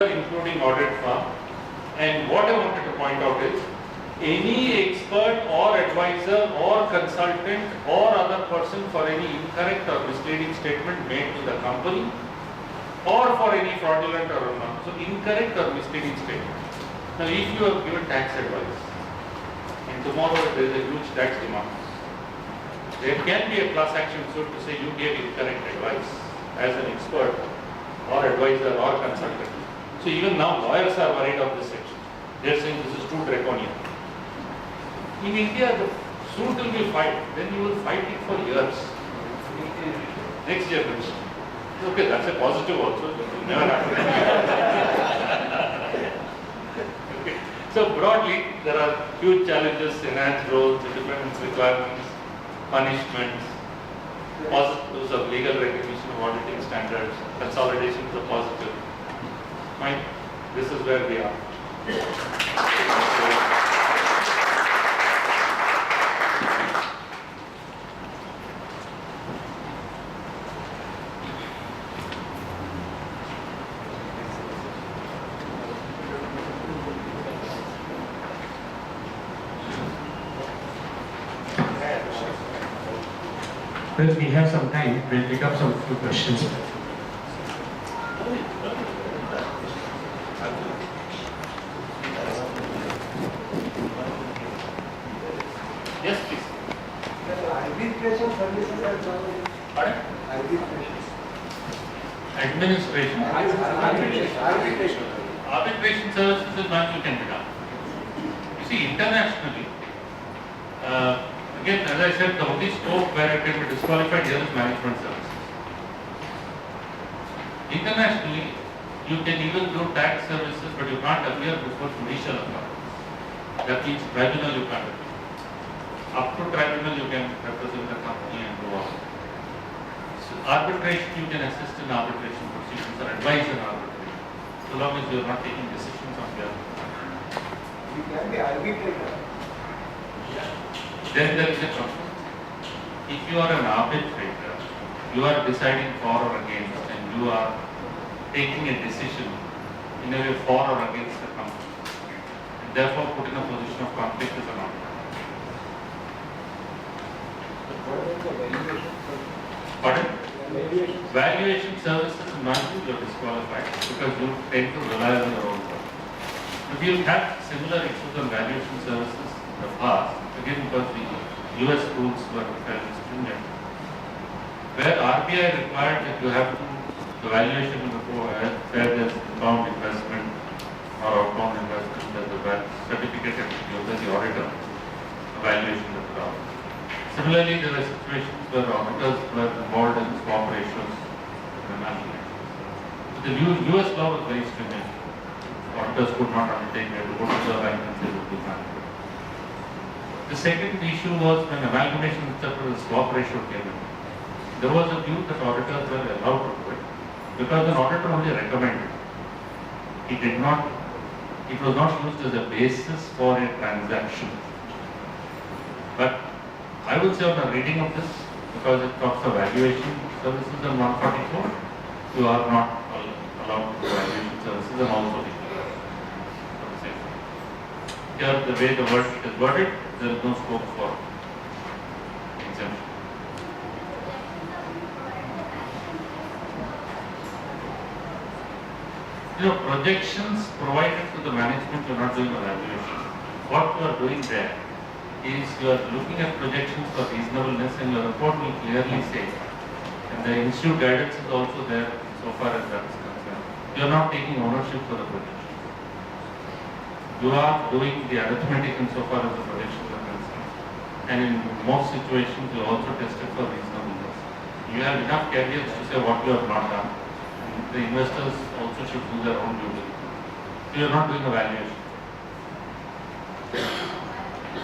including audit firm. And what I wanted to point out is, any expert or advisor or consultant or other person for any incorrect or misleading statement made to the company or for any fraudulent or not. So incorrect or misleading statement. Now if you have given tax advice and tomorrow there is a huge tax demand, there can be a class action suit to say you gave incorrect advice as an expert or advisor or consultant. So even now lawyers are worried of this section. They are saying this is too draconian. In India the suit will be filed, then you will fight it for years. Next generation. Okay, that's a positive also. It will never happen. Okay. So broadly there are huge challenges, enhanced roles, independence requirements, punishments, positives of legal recognition of auditing standards, consolidation is a positive. Fine, this is where we are. Well, we have some time. We'll pick up some few questions. Yes, please. Arbitration services are provided. Pardon? Arbitration. Administration. Arbitration. Arbitration services is not you can be done. You see, internationally, again, as I said, the only scope where it can be disqualified here is management services. Internationally, you can even do tax services, but you can't appear before judicial authorities. That means tribunal you can't appear. Up to tribunal you can represent the company and go on. So arbitration, you can assist in arbitration proceedings or advise in arbitration, so long as you are not taking decisions on behalf of the company. You can be arbitrator. Then there is a conflict. If you are an arbitrator, you are deciding for or against, and you are taking a decision in a way for or against the company. And therefore, put in a position of conflict is an outcome. What is the valuation? Pardon? Valuation. Valuation services in my view you are disqualified because you tend to rely on your own work. If you had similar issues on valuation services in the past, again because the US rules were fairly stringent, where RBI required that you have to, the valuation before where there's inbound investment or outbound investment, there's a certificate and you the auditor evaluation methodology. Similarly, there were situations where auditors were involved in swap ratios and amalgamations. So the US law was very stringent. Auditors could not undertake, they had to go to the bank and say would be fine. The second issue was when amalgamation etc. the swap ratio came in. There was a view that auditors were allowed to do it because an auditor only recommended. It was not used as a basis for a transaction. But I would say on the reading of this, because it talks of valuation services in 144, you are not allowed to do valuation services and also the same. Here, the way the word is worded, there is no scope for exemption. Projections provided to the management, you are not doing a valuation. What you are doing there is you are looking at projections for reasonableness, and your report will clearly say, and the institute guidance is also there so far as that is concerned. You are not taking ownership for the projections. You are doing the arithmetic insofar as the projections are concerned. And in most situations, you also test it for reasonableness. You have enough caveats to say what you have not done. And the investors also should do their own due diligence. So you are not doing a valuation.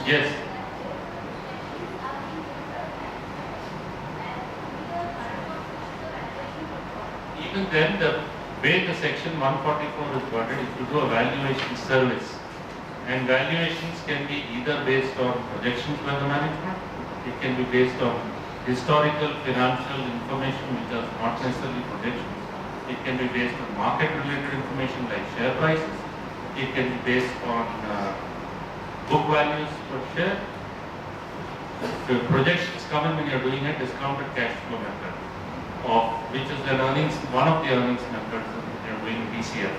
Yes. Even then, the way the section 144 is worded, if you do a valuation service, and valuations can be either based on projections by the management, it can be based on historical financial information which are not necessarily projections, It can be based on market-related information like share prices. It can be based on book values per share. The projections come in when you're doing a discounted cash flow method, of which is an earnings, one of the earnings methods when you're doing DCF.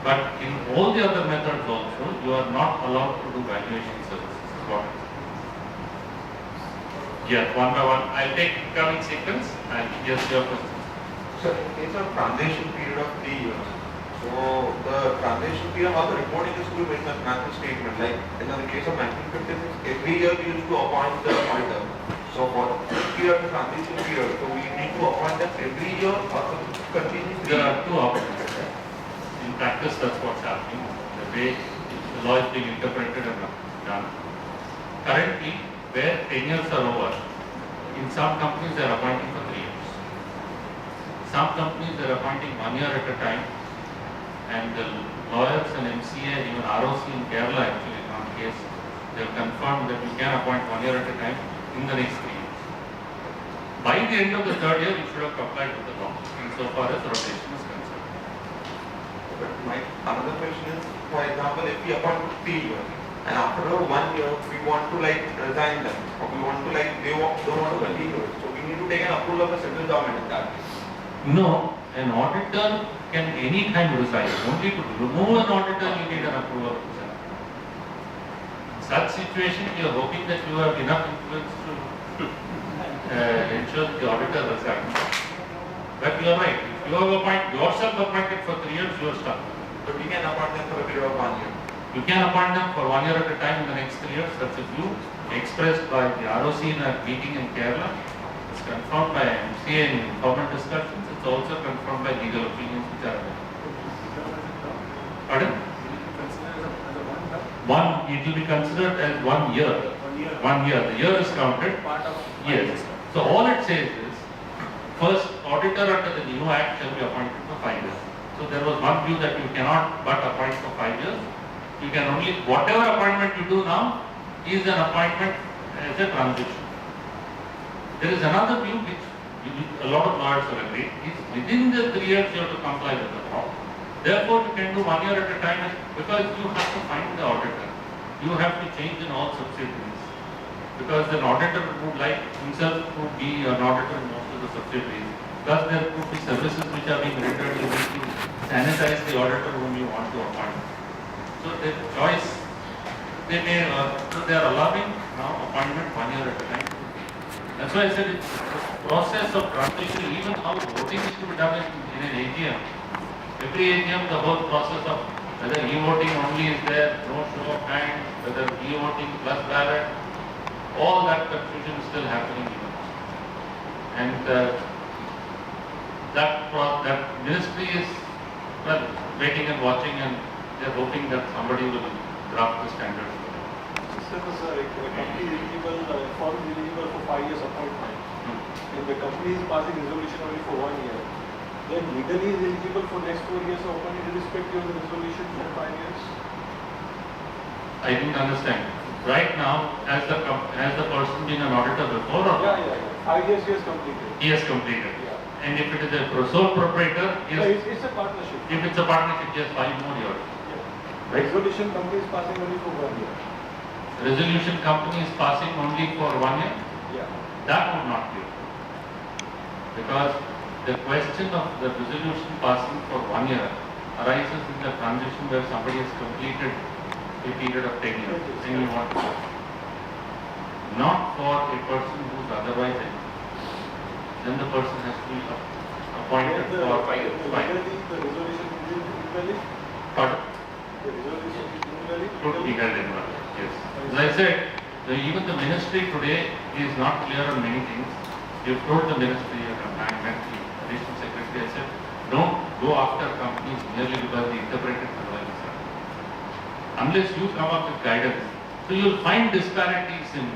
But in all the other methods also, you are not allowed to do valuation services. What? Yeah, one by one. I'll take coming sequence and here's your question. So in case of transition period of 3 years, so the transition period, how the reporting is to be made in the financial statement, like in the case of 1956, every year we used to appoint the auditor. So for this period, the transition period, so we need to appoint them every year or continuously. There are two options. In practice, that's what's happening. The way the law is being interpreted and done. Currently, where 10 years are over, in some companies they are appointing for 3 years. Some companies they are appointing 1 year at a time, and the lawyers and MCA, even ROC in Kerala actually in one case, they have confirmed that you can appoint 1 year at a time in the next 3 years. By the end of the 3rd year, you should have complied with the law, insofar as rotation is concerned. But my another question is, for example, if we appoint for 3 years, and after 1 year we want to like resign them, or we want to like don't want to continue it, so we need to take an approval of the central government in that case. No, an auditor can any time resign. Only to remove an auditor, you need an approval of the Senate. In such situation, you are hoping that you have enough influence to ensure that the auditor resigns. But you are right. If you have yourself appointed for 3 years, you are stuck. But we can appoint them for a period of 1 year. You can appoint them for 1 year at a time in the next 3 years. That's a view expressed by the ROC in a meeting in Kerala. It's confirmed by MCA in informal discussions. It's also confirmed by legal opinions which are there. Pardon? It will be considered as 1 year. 1 year. The year is counted. Yes. So all it says is, first auditor under the new act shall be appointed for 5 years. So there was one view that you cannot but appoint for 5 years. You can only, whatever appointment you do now is an appointment as a transition. There is another view which a lot of lawyers will agree, is within the 3 years you have to comply with the law. Therefore, you can do 1 year at a time because you have to find the auditor. You have to change in all subsidiaries. Because an auditor would like himself to be an auditor in most of the subsidiaries. Plus, there could be services which are being rendered. You need to sanitize the auditor whom you want to appoint. So, the choice, so they are allowing now appointment 1 year at a time. That's why I said it's the process of transition, even how voting is to be done in an AGM. Every AGM, the whole process of whether e-voting only is there, no show of hands, whether e-voting plus ballot, all that confusion is still happening even now. And that ministry is waiting and watching, and they're hoping that somebody will draft the standards. Sir, a company is eligible, firm is eligible for 5 years appointment. If the company is passing resolution only for 1 year, then legally is eligible for next 4 years of appointment irrespective of the resolution for 5 years? I didn't understand. Right now, as the person being an auditor before, or Yeah. 5 years he has completed. he has completed. Yeah. And if it is a sole proprietor, he No, has, it's a partnership. if it's a partnership, he has 5 more years. Yeah. Resolution company is passing only for 1 year. Resolution company is passing only for 1 year. Yeah. That would not be. Because the question of the resolution passing for 1 year arises in the transition where somebody has completed a period of 10 years and you want to go. Not for a person who is otherwise eligible. Then the person has to be appointed for 5 years. Legally, the resolution is invalid. Pardon? The resolution is invalid. Could be held invalid. Yes. As I said, even the ministry today is not clear on many things. You've told the ministry, I met the additional secretary, I said, don't go after companies merely because they interpret it otherwise. Unless you come up with guidance. So you'll find disparities in.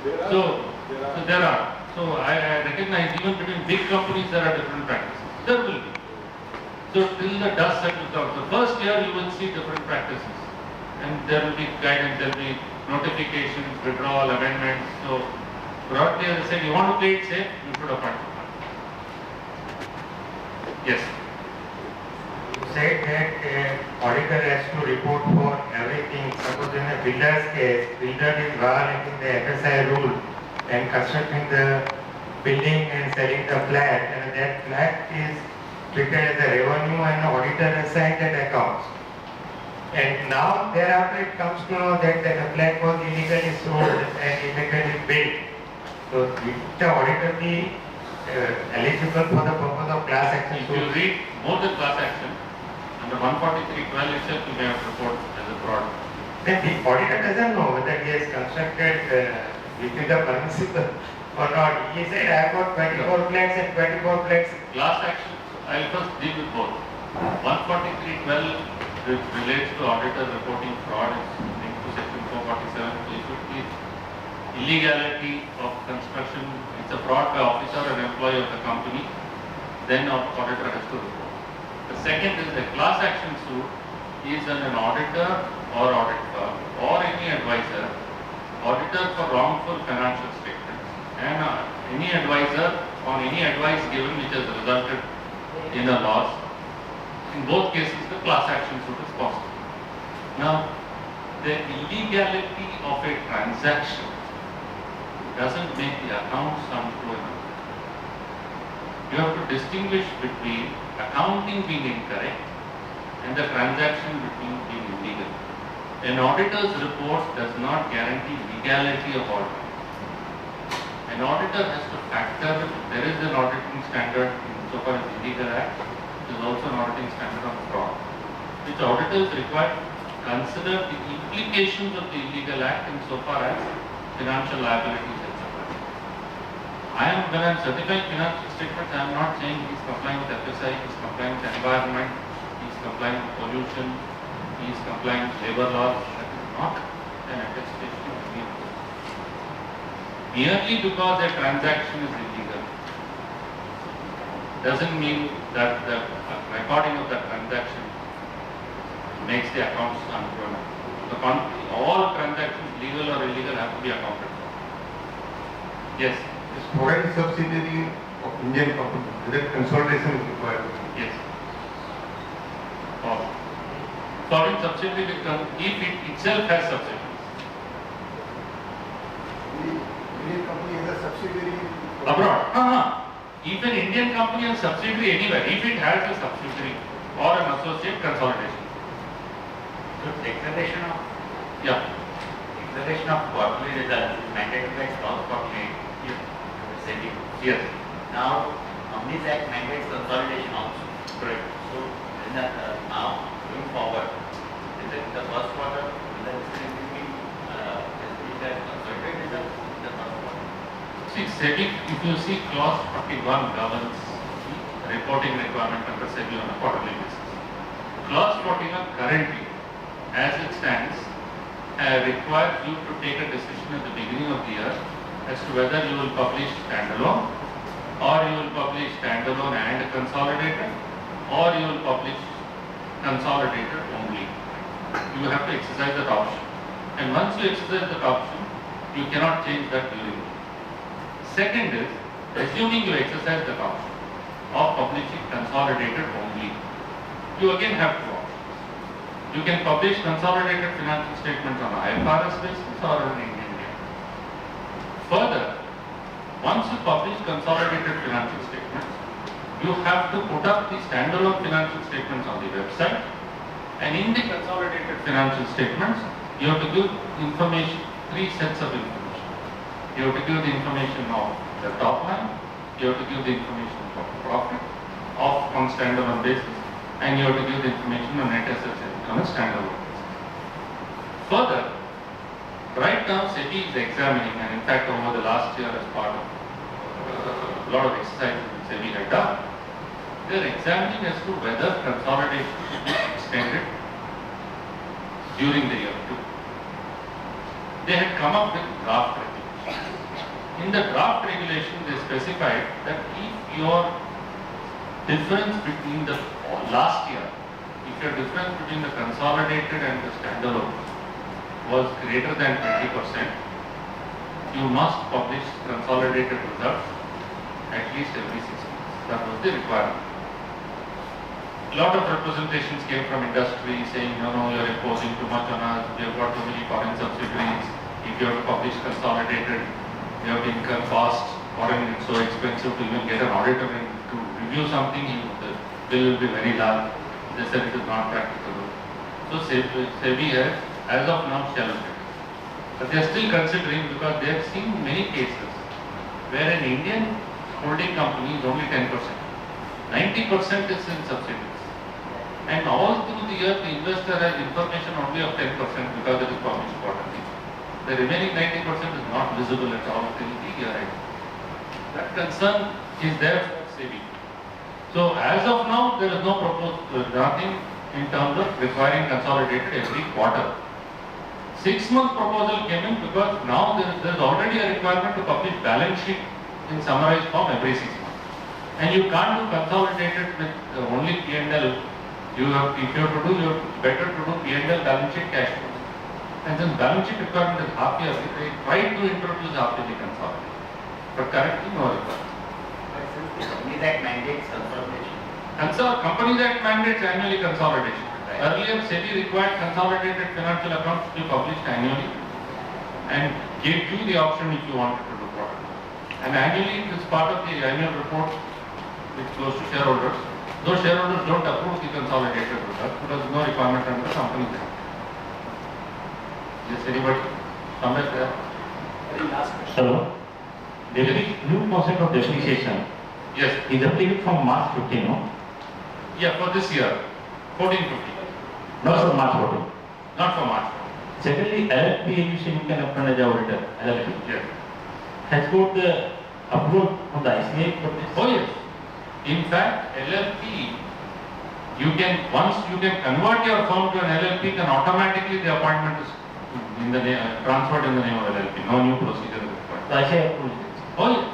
There are. So I recognize even between big companies there are different practices. There will be. So till the dust settles down. The first year you will see different practices. And there will be guidance, there will be notifications, withdrawal, amendments. So broadly as I said, you want to play it safe, you should appoint. Yes. said that auditor has to report for everything. Suppose in a builder's case, builder is violating the FSI rule and constructing the building and selling the flat, and that flat is treated as a revenue and the auditor assigned that accounts. And now thereafter it comes to know that the flat was illegally sold and illegally built. So will the auditor be eligible for the purpose of class action If you suit? read more than class action, under 143.12 itself, you may have to report as a fraud. Then the auditor doesn't know whether he has constructed within the permissible or not. He said, I have got 24 flats and 24 flats. Class action, I'll first deal with both. 143.12 relates to auditor reporting fraud, it's linked to section 447. So if it is illegality of construction, it's a fraud by officer or employee of the company, then auditor has to report. The second is a class action suit is an auditor or audit firm or any advisor, auditor for wrongful financial statements, and any advisor on any advice given which has resulted in a loss. In both cases, the class action suit is possible. Now, the illegality of a transaction doesn't make the accounts unfluent. You have to distinguish between accounting being incorrect and the transaction being illegal. An auditor's report does not guarantee legality of audit. An auditor has to factor, there is an auditing standard insofar as illegal act, there is also an auditing standard on fraud, which auditors require consider the implications of the illegal act insofar as financial liabilities, etc. When I am certifying financial statements, I am not saying he is complying with FSI, he is complying with environment, he is complying with pollution, he is complying with labor laws. That is not an attestation of being good. Merely because a transaction is illegal doesn't mean that the recording of that transaction makes the accounts unfluent. All transactions, legal or illegal, have to be accounted for. Yes. This foreign subsidiary of Indian company, whether consolidation is required. Yes. Foreign subsidiary will come if it itself has subsidiaries. Indian company has a subsidiary. Abroad. If an Indian company has subsidiary anywhere, if it has a subsidiary or an associate, consolidation. So declaration of Yeah. quarterly results is mandated by clause 48. SEBI. Yes. Now, Companies Act mandates consolidation also. Correct. So, now going forward, is it the first quarter results will be consolidated results in the first quarter? See, SEBI, if you see clause 41 governs the reporting requirement under SEBI on a quarterly basis. Clause 41 currently, as it stands, requires you to take a decision at the beginning of the year as to whether you will publish standalone or you will publish standalone and consolidated or you will publish consolidated only. You have to exercise that option. And once you exercise that option, you cannot change that during the year. Second is, assuming you exercise the option of publishing consolidated only, you again have two options. You can publish consolidated financial statements on IFRS basis or on Indian GAAP. Further, once you publish consolidated financial statements, you have to put up the standalone financial statements on the website, and in the consolidated financial statements, you have to give information, three sets of information. You have to give the information of the top line, you have to give the information of profit on standalone basis, and you have to give the information on net assets on a standalone basis. Further, right now SEBI is examining, and in fact over the last year as part of a lot of exercises that SEBI had done, they are examining as to whether consolidation should be extended during the year too. They had come up with draft regulations. In the draft regulation, they specified that if your difference between the last year, if your difference between the consolidated and the standalone was greater than 20%, you must publish consolidated results at least every 6 months. That was the requirement. a lot of representations came from industry saying, no, you're imposing too much on us, we have got too many foreign subsidiaries, if you have to publish consolidated, you have to incur costs, foreign it's so expensive to even get an auditor in to review something, the bill will be very large. They said it is not practicable. So SEBI has, as of now, shelved it. But they are still considering because they have seen many cases where an Indian holding company is only 10%. 90% is in subsidiaries. And all through the year, the investor has information only of 10% because it is published quarterly. The remaining 90% is not visible at all till the year end. That concern is there for SEBI. So as of now, there is no proposed, nothing in terms of requiring consolidated every quarter. 6-month proposal came in because now there is already a requirement to publish balance sheet in summarized form every 6 months. And you can't do consolidated with only P&L. You have, if you have to do, you have better to do P&L, balance sheet, cash flow. And since balance sheet requirement is half yearly, they tried to introduce half yearly consolidation. But currently no requirement. But since the Companies Act mandates consolidation. And so Companies Act mandates annually consolidation. Right. Earlier SEBI required consolidated financial accounts to be published annually and gave you the option if you wanted to do product. And annually it is part of the annual report which goes to shareholders. Those shareholders don't approve the consolidated results because there is no requirement under the Companies Act. Yes, anybody? Somewhere there? Very last question. Hello. New concept of depreciation Yes. is applicable from March 15, no? Yeah, for this year, 14-15. Not from March 14. Not for March. Secondly, LLP you can appoint as auditor. LLP Yes. has got the approval from the ICA for this. Oh yes. In fact, LLP, once you can convert your firm to an LLP, then automatically the appointment is in the transferred in the name of LLP. No new procedure is required. The ICA approved it. Oh yes.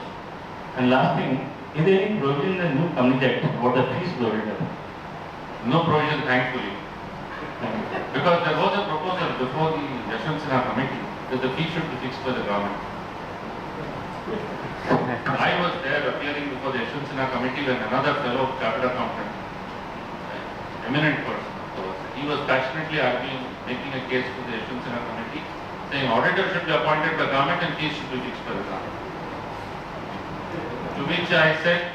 And last thing, is there any provision in the new Companies Act about the fees to auditor? No provision, thankfully. Thank you. Because there was a proposal before the Yashwant Sinha committee that the fee should be fixed by the government. I was there appearing before the Yashwant Sinha committee when another fellow chartered accountant, eminent person, he was passionately arguing, making a case to the Yashwant Sinha committee, saying auditor should be appointed by government and fees should be fixed by the government. To which I said,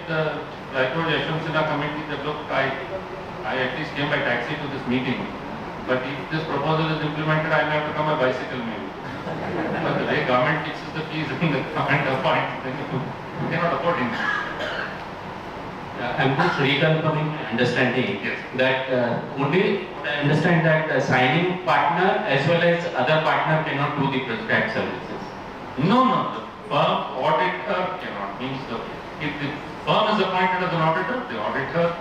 I told Yashwant Sinha committee that look, I at least came by taxi to this meeting, but if this proposal is implemented, I may have to come by bicycle maybe. But the way government fixes the fees and the government appoints, then you cannot afford it. I'm just reconfirming my understanding Yes. that only I understand that the signing partner as well as other partner cannot do the prescribed services. No, the firm auditor cannot, means if the firm is appointed as an auditor, the auditor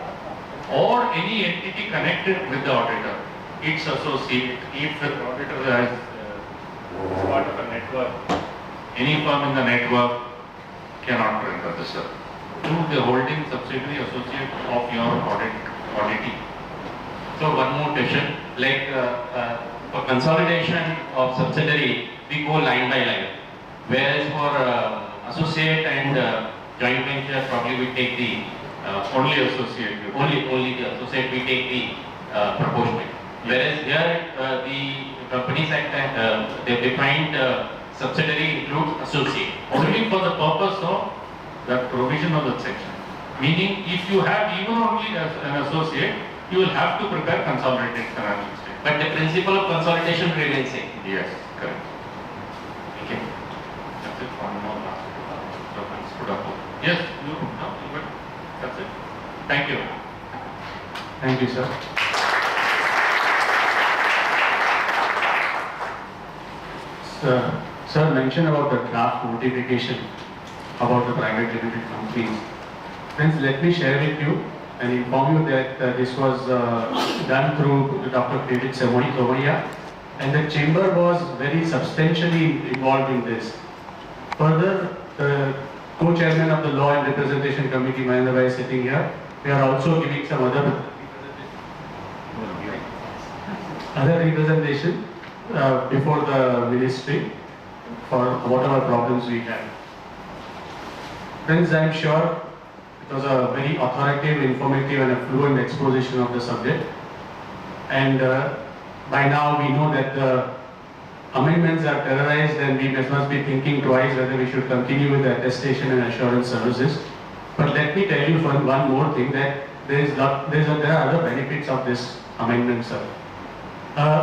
or any entity connected with the auditor, its associate, if the auditor has part of a network, any firm in the network cannot render the service. Through the holding subsidiary associate of your auditee. So one more question, like for consolidation of subsidiary, we go line by line, whereas for associate and joint venture, probably we take the Only associate. only the associate, we take the proportionate. Whereas here the Companies Act they defined subsidiary includes associate. Only for the purpose of that provision of that section. Meaning, if you have even only as an associate, you will have to prepare consolidated financial statement. But the principle of consolidation remains same. Yes, correct. Okay. That's it. One more last. Stood up. Yes, you, no, but that's it. Thank you. Thank you, sir. Sir mentioned about the draft notification about the private limited companies. Friends, let me share with you and inform you that this was done through Dr. David Somalia, and the chamber was very substantially involved in this. Further, the co-chairman of the Law and Representation Committee, Mahendra Bhai, is sitting here. We are also giving some other representation before the ministry for whatever problems we have. Friends, I am sure It was a very authoritative, informative and a fluent exposition of the subject. And by now we know that the amendments are terrorized and we must be thinking twice whether we should continue with the attestation and assurance services. But let me tell you one more thing, that there are other benefits of this amendment, sir.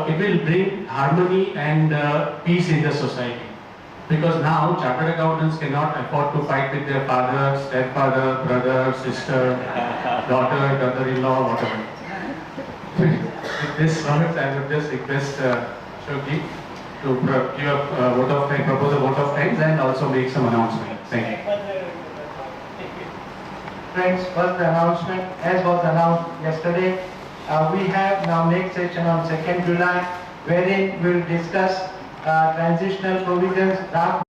It will bring harmony and peace in the society. Because now chartered accountants cannot afford to fight with their father, stepfather, brother, sister, daughter, daughter-in-law, whatever. With this knowledge, I would just request Shobji to give a vote of thanks, propose a vote of thanks and also make some announcement. Thank you. Friends, first the announcement, as was announced yesterday, we have now next session on 2nd July, wherein we will discuss transitional provisions, draft